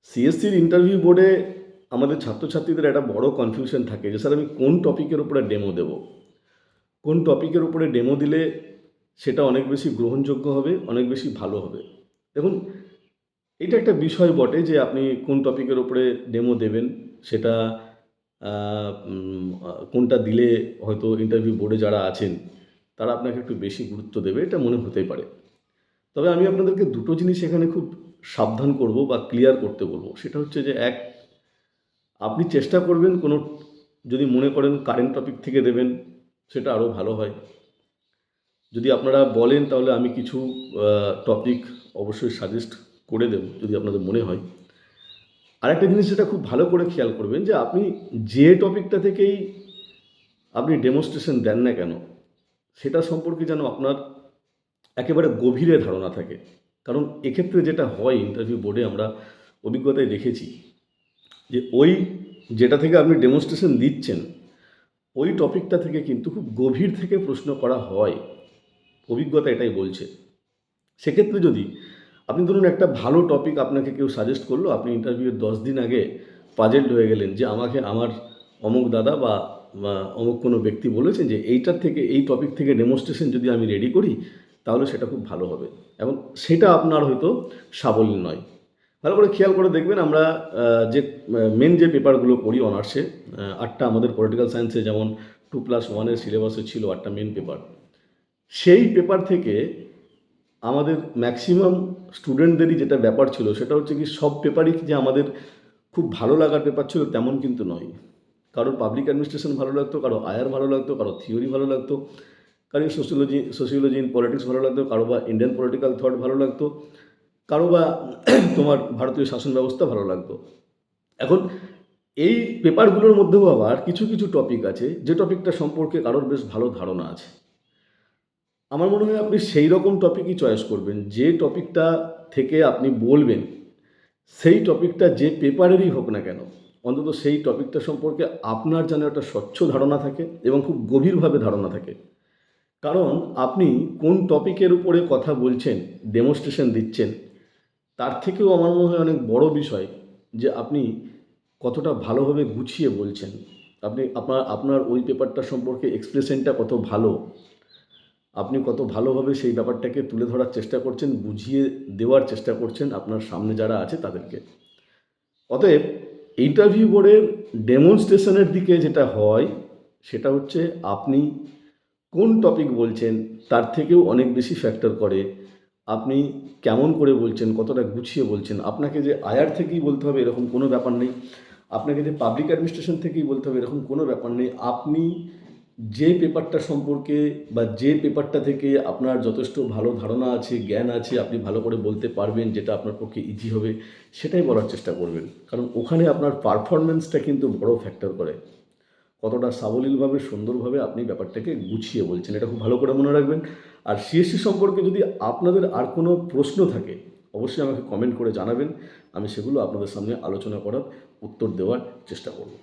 সিএসসির interview বোর্ডে আমাদের ছাত্রছাত্রীদের একটা বড় কনফিউশন থাকে যে স্যার আমি কোন টপিকের উপরে ডেমো দেব, কোন টপিকের উপরে ডেমো দিলে সেটা অনেক বেশি গ্রহণযোগ্য হবে, অনেক বেশি ভালো হবে। দেখুন, এটা একটা বিষয় বটে যে আপনি কোন টপিকের উপরে ডেমো দেবেন, সেটা কোনটা দিলে হয়তো ইন্টারভিউ বোর্ডে যারা আছেন তারা আপনাকে একটু বেশি গুরুত্ব দেবে, এটা মনে হতেই পারে। তবে আমি আপনাদেরকে দুটো জিনিস এখানে খুব সাবধান করব বা ক্লিয়ার করতে বলবো। সেটা হচ্ছে যে আপনি চেষ্টা করবেন কোনো, যদি মনে করেন কারেন্ট টপিক থেকে দেবেন সেটা আরও ভালো হয়। যদি আপনারা বলেন তাহলে আমি কিছু টপিক অবশ্যই সাজেস্ট করে দেব যদি আপনাদের মনে হয়। আরেকটা জিনিস যেটা খুব ভালো করে খেয়াল করবেন যে আপনি যে টপিকটা থেকেই আপনি ডেমনস্ট্রেশন দেন না কেন সেটা সম্পর্কে যেন আপনার একেবারে গভীরে ধারণা থাকে। কারণ এক্ষেত্রে যেটা হয় ইন্টারভিউ বোর্ডে আমরা অভিজ্ঞতায় দেখেছি যে যেটা থেকে আপনি ডেমনস্ট্রেশন দিচ্ছেন ওই টপিকটা থেকে কিন্তু খুব গভীর থেকে প্রশ্ন করা হয়, অভিজ্ঞতা এটাই বলছে। সেক্ষেত্রে যদি আপনি ধরুন একটা ভালো টপিক আপনাকে কেউ সাজেস্ট করলো, আপনি ইন্টারভিউয়ের 10 দিন আগে পাজেলড হয়ে গেলেন যে আমাকে আমার অমুক দাদা বা অমুক কোনো ব্যক্তি বলেছেন যে এইটার থেকে, এই টপিক থেকে ডেমনস্ট্রেশন যদি আমি রেডি করি তাহলে সেটা খুব ভালো হবে, এবং সেটা আপনার হয়তো সাবলীল নয়। ভালো করে খেয়াল করে দেখবেন, আমরা যে মেন যে পেপারগুলো পড়ি অনার্সে, 8টা আমাদের পলিটিক্যাল সায়েন্সে যেমন 2+1 সিলেবাসে ছিল 8টা মেন পেপার, সেই পেপার থেকে আমাদের ম্যাক্সিমাম স্টুডেন্টদেরই যেটা ব্যাপার ছিল সেটা হচ্ছে কি সব পেপারই যে আমাদের খুব ভালো লাগার পেপার ছিল তেমন কিন্তু নয়। কারোর পাবলিক অ্যাডমিনিস্ট্রেশন ভালো লাগতো, কারো আয়ার ভালো লাগতো, কারো থিওরি ভালো লাগতো, কারো সোশিওলজি ইন পলিটিক্স ভালো লাগতো, কারো বা ইন্ডিয়ান পলিটিক্যাল থট ভালো লাগতো, কারো বা তোমার ভারতীয় শাসন ব্যবস্থা ভালো লাগতো। এখন এই পেপারগুলোর মধ্যেও আবার কিছু কিছু টপিক আছে যে টপিকটা সম্পর্কে কারোর বেশ ভালো ধারণা আছে। আমার মনে হয় আপনি সেই রকম টপিকই চয়েস করবেন, যে টপিকটা থেকে আপনি বলবেন সেই টপিকটা যে পেপারেরই হোক না কেন, অন্তত সেই টপিকটা সম্পর্কে আপনার যেন একটা স্বচ্ছ ধারণা থাকে এবং খুব গভীরভাবে ধারণা থাকে। কারণ আপনি কোন টপিকের উপরে কথা বলছেন, ডেমনস্ট্রেশন দিচ্ছেন, তার থেকেও আমার মনে হয় অনেক বড় বিষয় যে আপনি কতটা ভালোভাবে গুছিয়ে বলছেন, আপনি আপনার আপনার ওই পেপারটা সম্পর্কে এক্সপ্রেশনটা কত ভালো, আপনি কত ভালোভাবে সেই ব্যাপারটাকে তুলে ধরার চেষ্টা করছেন, বুঝিয়ে দেওয়ার চেষ্টা করছেন আপনার সামনে যারা আছে তাদেরকে। অতএব ইন্টারভিউ বোর্ডের ডেমনস্ট্রেশনের দিকে যেটা হয় সেটা হচ্ছে আপনি কোন টপিক বলছেন তার থেকেও অনেক বেশি ফ্যাক্টর করে আপনি কেমন করে বলছেন, কতটা গুছিয়ে বলছেন। আপনাকে যে আয়ার থেকেই বলতে হবে এরকম কোনো ব্যাপার নেই, আপনাকে যে পাবলিক অ্যাডমিনিস্ট্রেশন থেকেই বলতে হবে এরকম কোনো ব্যাপার নেই। আপনি যে পেপারটা সম্পর্কে বা যে পেপারটা থেকে আপনার যথেষ্ট ভালো ধারণা আছে, জ্ঞান আছে, আপনি ভালো করে বলতে পারবেন, যেটা আপনার পক্ষে ইজি হবে সেটাই বলার চেষ্টা করবেন। কারণ ওখানে আপনার পারফরমেন্সটা কিন্তু বড় ফ্যাক্টর করে, কতটা সাবলীলভাবে সুন্দরভাবে আপনি ব্যাপারটাকে গুছিয়ে বলছেন, এটা খুব ভালো করে মনে রাখবেন। আর সিএসসি সম্পর্কে যদি আপনাদের আর কোনো প্রশ্ন থাকে অবশ্যই আমাকে কমেন্ট করে জানাবেন, আমি সেগুলো আপনাদের সামনে আলোচনা করার, উত্তর দেওয়ার চেষ্টা করব।